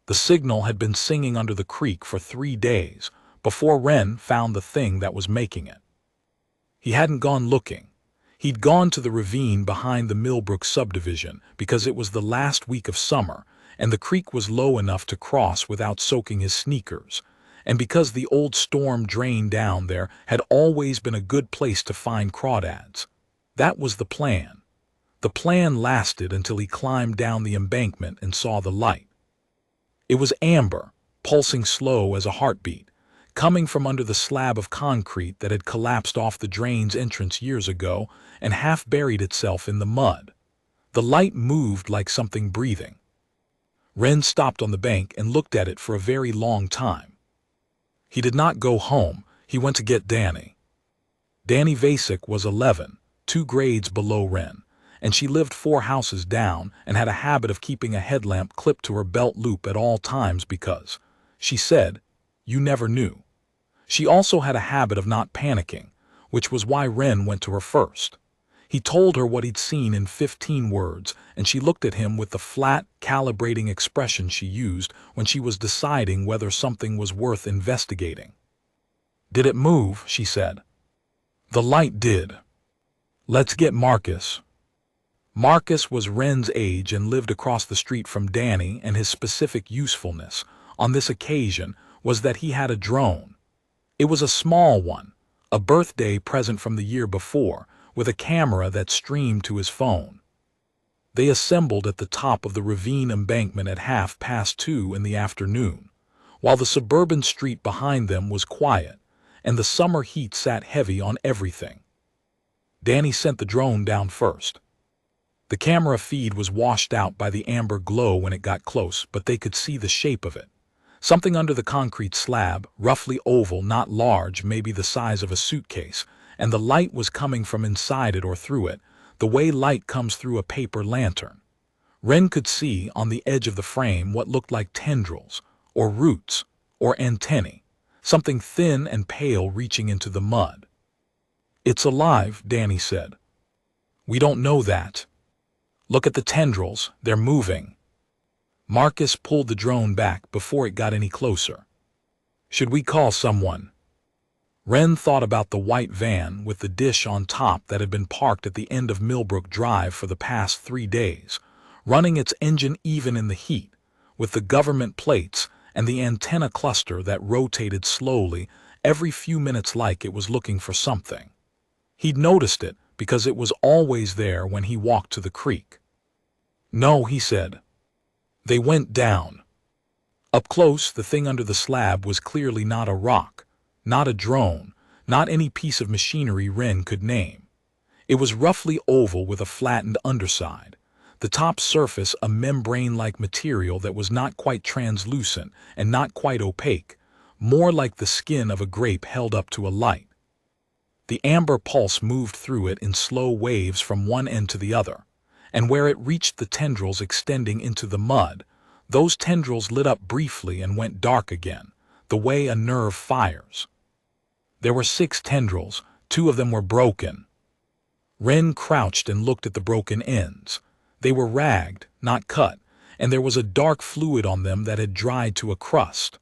The signal had been singing under the creek for 3 days before Wren found the thing that was making it. He hadn't gone looking. He'd gone to the ravine behind the Millbrook subdivision because it was the last week of summer and the creek was low enough to cross without soaking his sneakers, and because the old storm drain down there had always been a good place to find crawdads. That was the plan. The plan lasted until he climbed down the embankment and saw the light. It was amber, pulsing slow as a heartbeat, coming from under the slab of concrete that had collapsed off the drain's entrance years ago and half buried itself in the mud. The light moved like something breathing. Wren stopped on the bank and looked at it for a very long time. He did not go home. He went to get Danny. Danny Vasek was 11, 2 grades below Wren, and she lived 4 houses down and had a habit of keeping a headlamp clipped to her belt loop at all times because, she said, you never knew. She also had a habit of not panicking, which was why Wren went to her first. He told her what he'd seen in 15 words, and she looked at him with the flat, calibrating expression she used when she was deciding whether something was worth investigating. Did it move? She said. The light did. Let's get Marcus. Marcus was Wren's age and lived across the street from Danny, and his specific usefulness, on this occasion, was that he had a drone. It was a small one, a birthday present from the year before, with a camera that streamed to his phone. They assembled at the top of the ravine embankment at 2:30 in the afternoon, while the suburban street behind them was quiet, and the summer heat sat heavy on everything. Danny sent the drone down first. The camera feed was washed out by the amber glow when it got close, but they could see the shape of it. Something under the concrete slab, roughly oval, not large, maybe the size of a suitcase, and the light was coming from inside it or through it, the way light comes through a paper lantern. Wren could see on the edge of the frame what looked like tendrils, or roots, or antennae, something thin and pale reaching into the mud. It's alive, Danny said. We don't know that. Look at the tendrils, they're moving. Marcus pulled the drone back before it got any closer. Should we call someone? Wren thought about the white van with the dish on top that had been parked at the end of Millbrook Drive for the past 3 days, running its engine even in the heat, with the government plates and the antenna cluster that rotated slowly every few minutes like it was looking for something. He'd noticed it because it was always there when he walked to the creek. No, he said. They went down. Up close, the thing under the slab was clearly not a rock, not a drone, not any piece of machinery Wren could name. It was roughly oval with a flattened underside, the top surface a membrane-like material that was not quite translucent and not quite opaque, more like the skin of a grape held up to a light. The amber pulse moved through it in slow waves from one end to the other, and where it reached the tendrils extending into the mud, those tendrils lit up briefly and went dark again, the way a nerve fires. There were 6 tendrils, 2 of them were broken. Wren crouched and looked at the broken ends. They were ragged, not cut, and there was a dark fluid on them that had dried to a crust.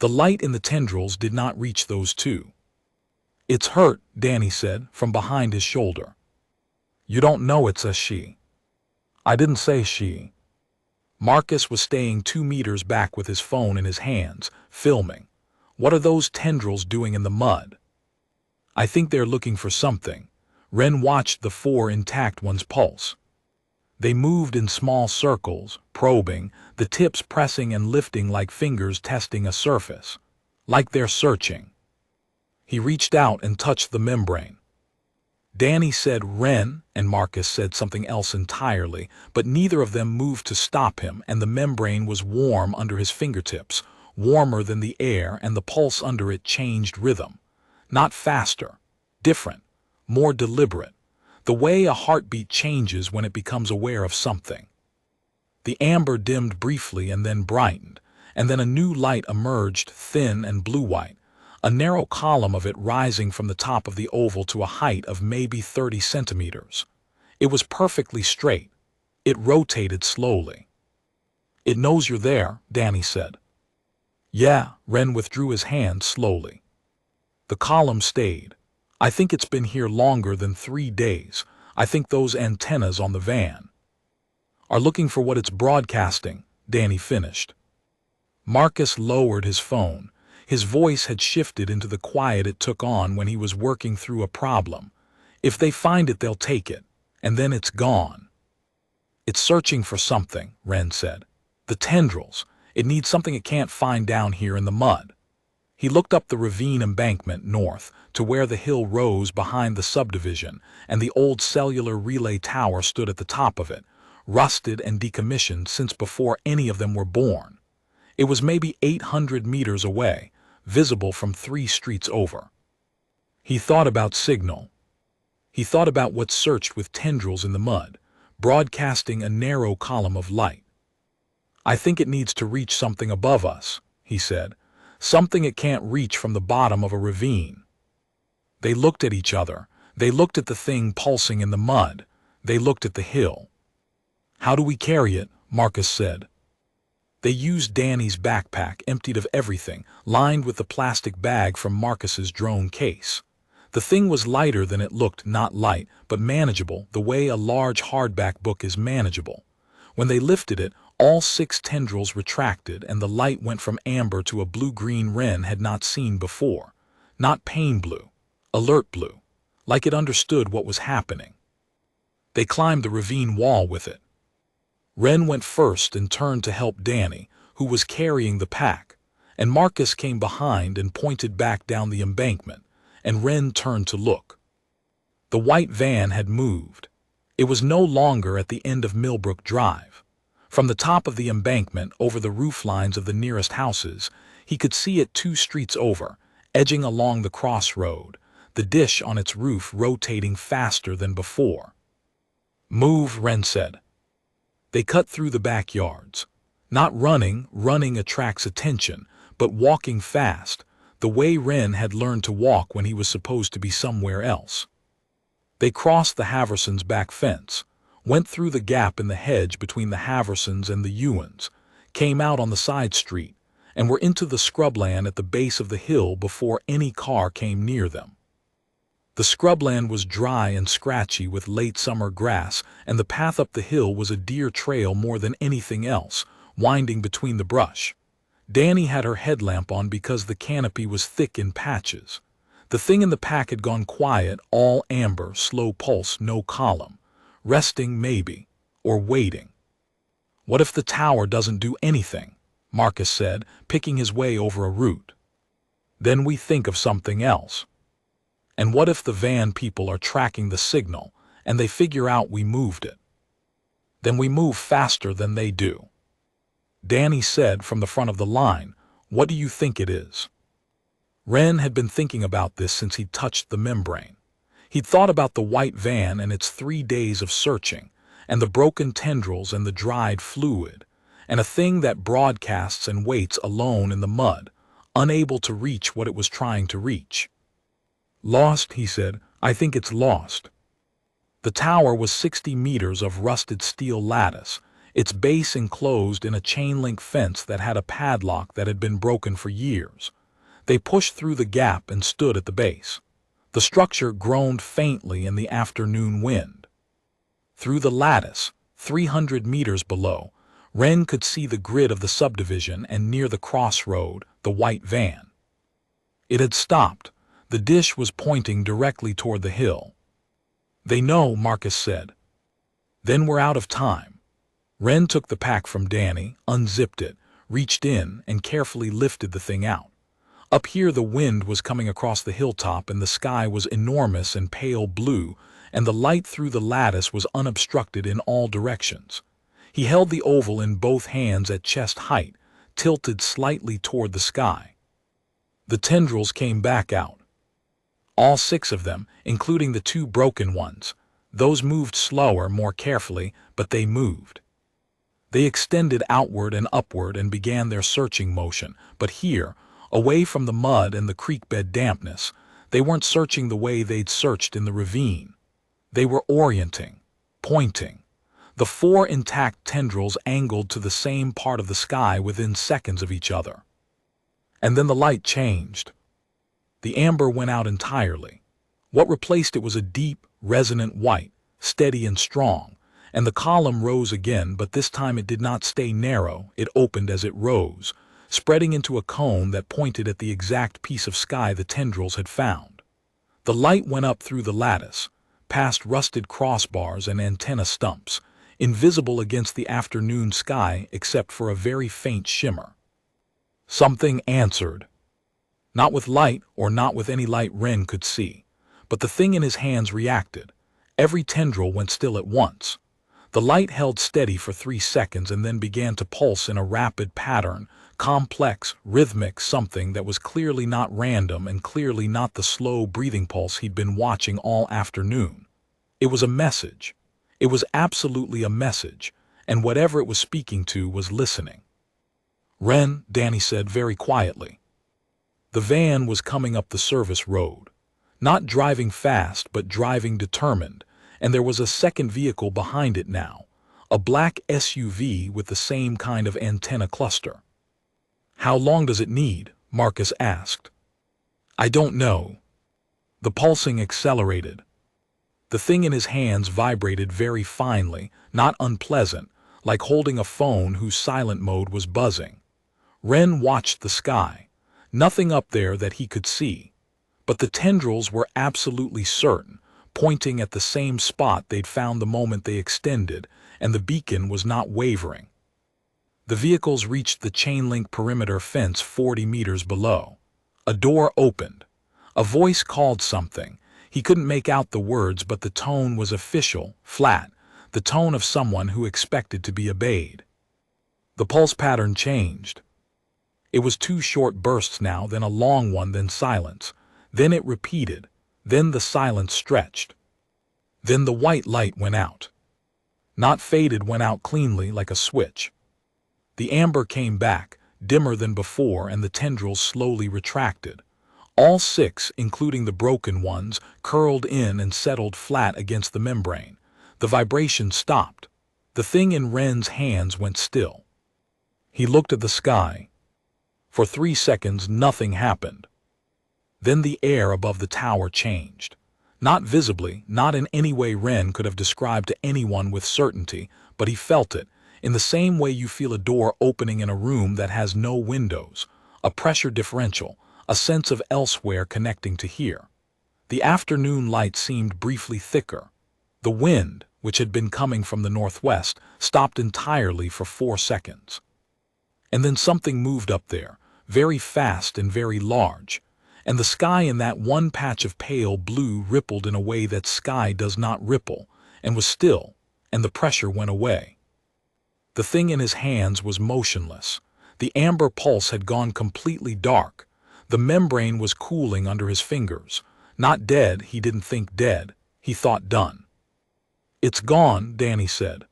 The light in the tendrils did not reach those 2. It's hurt, Danny said, from behind his shoulder. You don't know it's a she. I didn't say she. Marcus was staying 2 meters back with his phone in his hands, filming. What are those tendrils doing in the mud? I think they're looking for something. Wren watched the 4 intact ones pulse. They moved in small circles, probing, the tips pressing and lifting like fingers testing a surface. Like they're searching. He reached out and touched the membrane. Danny said Wren, and Marcus said something else entirely, but neither of them moved to stop him, and the membrane was warm under his fingertips, warmer than the air, and the pulse under it changed rhythm. Not faster, different, more deliberate, the way a heartbeat changes when it becomes aware of something. The amber dimmed briefly and then brightened, and then a new light emerged, thin and blue-white, a narrow column of it rising from the top of the oval to a height of maybe 30 centimeters. It was perfectly straight. It rotated slowly. It knows you're there, Danny said. Yeah, Wren withdrew his hand slowly. The column stayed. I think it's been here longer than 3 days. I think those antennas on the van are looking for what it's broadcasting, Danny finished. Marcus lowered his phone. His voice had shifted into the quiet it took on when he was working through a problem. If they find it, they'll take it, and then it's gone. It's searching for something, Wren said. The tendrils. It needs something it can't find down here in the mud. He looked up the ravine embankment north to where the hill rose behind the subdivision, and the old cellular relay tower stood at the top of it, rusted and decommissioned since before any of them were born. It was maybe 800 meters away, visible from 3 streets over. He thought about signal. He thought about what searched with tendrils in the mud, broadcasting a narrow column of light. I think it needs to reach something above us, he said, something it can't reach from the bottom of a ravine. They looked at each other. They looked at the thing pulsing in the mud. They looked at the hill. How do we carry it? Marcus said. They used Danny's backpack, emptied of everything, lined with the plastic bag from Marcus's drone case. The thing was lighter than it looked, not light, but manageable, the way a large hardback book is manageable. When they lifted it, all 6 tendrils retracted, and the light went from amber to a blue-green Wren had not seen before. Not pain blue, alert blue, like it understood what was happening. They climbed the ravine wall with it. Wren went first and turned to help Danny, who was carrying the pack, and Marcus came behind and pointed back down the embankment, and Wren turned to look. The white van had moved. It was no longer at the end of Millbrook Drive. From the top of the embankment over the roof lines of the nearest houses, he could see it 2 streets over, edging along the crossroad, the dish on its roof rotating faster than before. Move, Wren said. They cut through the backyards. Not running, running attracts attention, but walking fast, the way Wren had learned to walk when he was supposed to be somewhere else. They crossed the Haversons' back fence, went through the gap in the hedge between the Haversons and the Ewans, came out on the side street, and were into the scrubland at the base of the hill before any car came near them. The scrubland was dry and scratchy with late summer grass, and the path up the hill was a deer trail more than anything else, winding between the brush. Danny had her headlamp on because the canopy was thick in patches. The thing in the pack had gone quiet, all amber, slow pulse, no column. Resting, maybe, or waiting. What if the tower doesn't do anything? Marcus said, picking his way over a root. Then we think of something else. And what if the van people are tracking the signal, and they figure out we moved it? Then we move faster than they do. Danny said from the front of the line, what do you think it is? Wren had been thinking about this since he'd touched the membrane. He'd thought about the white van and its 3 days of searching, and the broken tendrils and the dried fluid, and a thing that broadcasts and waits alone in the mud, unable to reach what it was trying to reach. Lost, he said. I think it's lost. The tower was 60 meters of rusted steel lattice, its base enclosed in a chain-link fence that had a padlock that had been broken for years. They pushed through the gap and stood at the base. The structure groaned faintly in the afternoon wind. Through the lattice, 300 meters below, Wren could see the grid of the subdivision and near the crossroad, the white van. It had stopped. The dish was pointing directly toward the hill. They know, Marcus said. Then we're out of time. Wren took the pack from Danny, unzipped it, reached in, and carefully lifted the thing out. Up here the wind was coming across the hilltop and the sky was enormous and pale blue, and the light through the lattice was unobstructed in all directions. He held the oval in both hands at chest height, tilted slightly toward the sky. The tendrils came back out. All 6 of them, including the 2 broken ones. Those moved slower, more carefully, but they moved. They extended outward and upward and began their searching motion, but here, away from the mud and the creek bed dampness, they weren't searching the way they'd searched in the ravine. They were orienting, pointing. The 4 intact tendrils angled to the same part of the sky within seconds of each other. And then the light changed. The amber went out entirely. What replaced it was a deep, resonant white, steady and strong, and the column rose again, but this time it did not stay narrow, it opened as it rose, spreading into a cone that pointed at the exact piece of sky the tendrils had found. The light went up through the lattice, past rusted crossbars and antenna stumps, invisible against the afternoon sky except for a very faint shimmer. Something answered. Not with light, or not with any light Wren could see, but the thing in his hands reacted. Every tendril went still at once. The light held steady for 3 seconds and then began to pulse in a rapid pattern, complex, rhythmic, something that was clearly not random and clearly not the slow breathing pulse he'd been watching all afternoon. It was a message. It was absolutely a message, and whatever it was speaking to was listening. "Wren," Danny said very quietly. The van was coming up the service road. Not driving fast, but driving determined, and there was a second vehicle behind it now, a black SUV with the same kind of antenna cluster. "How long does it need?" Marcus asked. "I don't know." The pulsing accelerated. The thing in his hands vibrated very finely, not unpleasant, like holding a phone whose silent mode was buzzing. Wren watched the sky. Nothing up there that he could see. But the tendrils were absolutely certain, pointing at the same spot they'd found the moment they extended, and the beacon was not wavering. The vehicles reached the chain-link perimeter fence 40 meters below. A door opened. A voice called something. He couldn't make out the words, but the tone was official, flat, the tone of someone who expected to be obeyed. The pulse pattern changed. It was 2 short bursts now, then a long one, then silence. Then it repeated. Then the silence stretched. Then the white light went out. Not faded, went out cleanly like a switch. The amber came back, dimmer than before, and the tendrils slowly retracted. All 6, including the broken ones, curled in and settled flat against the membrane. The vibration stopped. The thing in Wren's hands went still. He looked at the sky. For 3 seconds, nothing happened. Then the air above the tower changed. Not visibly, not in any way Wren could have described to anyone with certainty, but he felt it, in the same way you feel a door opening in a room that has no windows, a pressure differential, a sense of elsewhere connecting to here. The afternoon light seemed briefly thicker. The wind, which had been coming from the northwest, stopped entirely for 4 seconds. And then something moved up there, very fast and very large, and the sky in that one patch of pale blue rippled in a way that sky does not ripple, and was still, and the pressure went away. The thing in his hands was motionless. The amber pulse had gone completely dark. The membrane was cooling under his fingers. Not dead, he didn't think dead. He thought done. "It's gone," Danny said.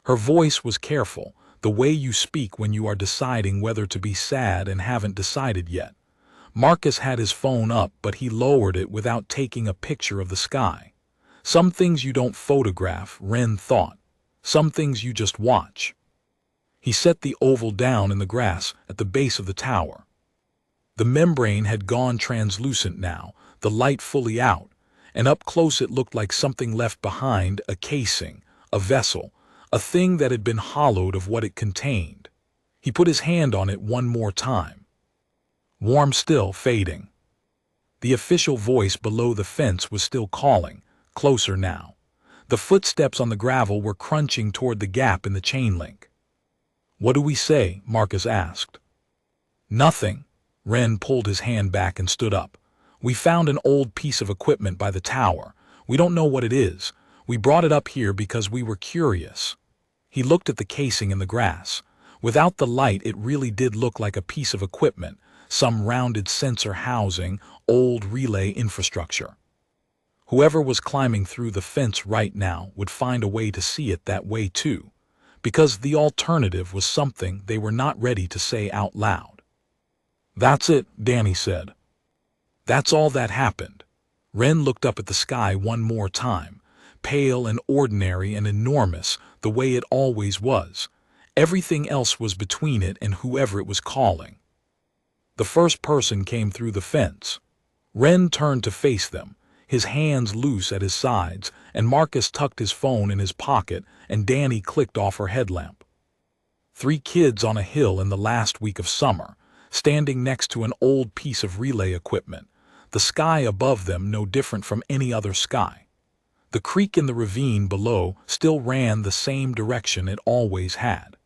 Her voice was careful, the way you speak when you are deciding whether to be sad and haven't decided yet. Marcus had his phone up, but he lowered it without taking a picture of the sky. Some things you don't photograph, Wren thought. Some things you just watch. He set the oval down in the grass at the base of the tower. The membrane had gone translucent now, the light fully out, and up close it looked like something left behind, a casing, a vessel, a thing that had been hollowed of what it contained. He put his hand on it one more time. Warm still, fading. The official voice below the fence was still calling, closer now. The footsteps on the gravel were crunching toward the gap in the chain link. "What do we say?" Marcus asked. "Nothing." Wren pulled his hand back and stood up. "We found an old piece of equipment by the tower. We don't know what it is. We brought it up here because we were curious." He looked at the casing in the grass. Without the light, it really did look like a piece of equipment, some rounded sensor housing, old relay infrastructure. Whoever was climbing through the fence right now would find a way to see it that way too, because the alternative was something they were not ready to say out loud. "That's it," Danny said. "That's all that happened." Wren looked up at the sky one more time, pale and ordinary and enormous, the way it always was. Everything else was between it and whoever it was calling. The first person came through the fence. Ren turned to face them, his hands loose at his sides, and Marcus tucked his phone in his pocket, and Danny clicked off her headlamp. 3 kids on a hill in the last week of summer, standing next to an old piece of relay equipment, the sky above them no different from any other sky. The creek in the ravine below still ran the same direction it always had.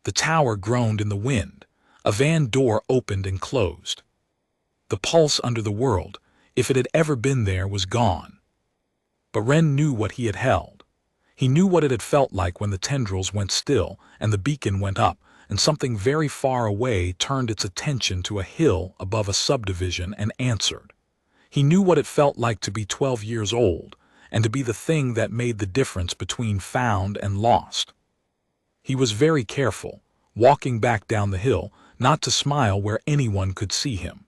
The tower groaned in the wind. A van door opened and closed. The pulse under the world, if it had ever been there, was gone. But Ren knew what he had held. He knew what it had felt like when the tendrils went still and the beacon went up, and something very far away turned its attention to a hill above a subdivision and answered. He knew what it felt like to be 12 years old, and to be the thing that made the difference between found and lost. He was very careful, walking back down the hill, not to smile where anyone could see him.